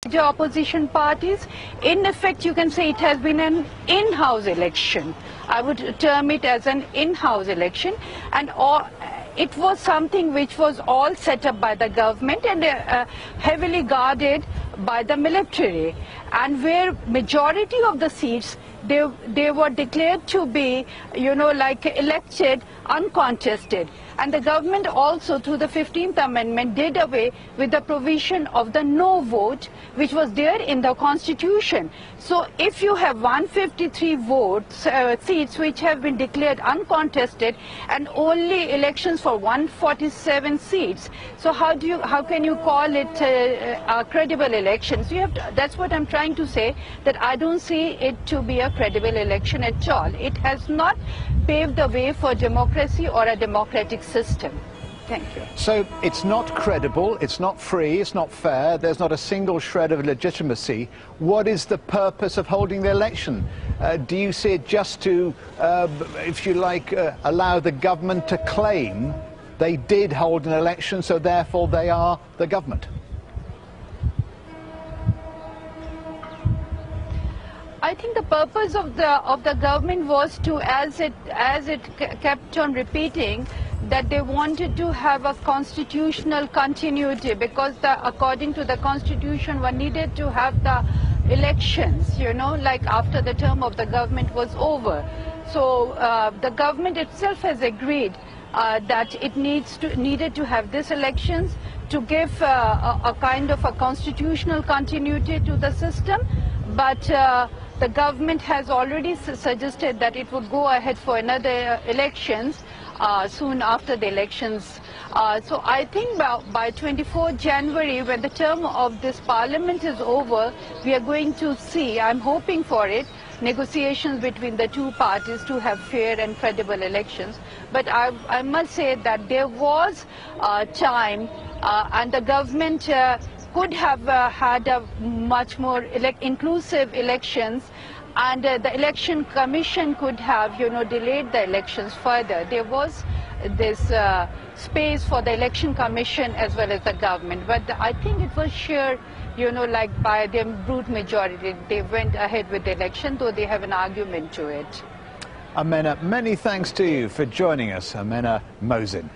major opposition parties. In effect, you can say it has been an in-house election. I would term it as an in-house election, and it was something which was all set up by the government and heavily guarded by the military, and where majority of the seats they were declared to be, like elected uncontested. And the government also, through the 15th Amendment, did away with the provision of the no vote, which was there in the Constitution. So if you have 153 seats which have been declared uncontested and only elections for 147 seats, so how can you call it a credible election? So that's what I'm trying to say, that I don't see it to be a credible election at all. It has not paved the way for democracy or a democratic system. Thank you. So it's not credible, it's not free, it's not fair, there's not a single shred of legitimacy. What is the purpose of holding the election? Do you see it just to, if you like, allow the government to claim they did hold an election, so therefore they are the government? I think the purpose of the government was to, as it kept on repeating, that they wanted to have a constitutional continuity, because according to the Constitution, one needed to have the elections, like after the term of the government was over. So the government itself has agreed that it needed to have these elections to give a kind of a constitutional continuity to the system, but the government has already suggested that it would go ahead for another elections soon after the elections. So I think by 24 January, when the term of this parliament is over, we are going to see, I'm hoping for it, negotiations between the two parties to have fair and credible elections. But I must say that there was time, and the government could have had a much more inclusive elections, and the election commission could have, delayed the elections further. There was this space for the election commission as well as the government, but I think it was sheer, like by their brute majority, they went ahead with the election, though they have an argument to it. Amena, many thanks to you for joining us, Amena Muhsin.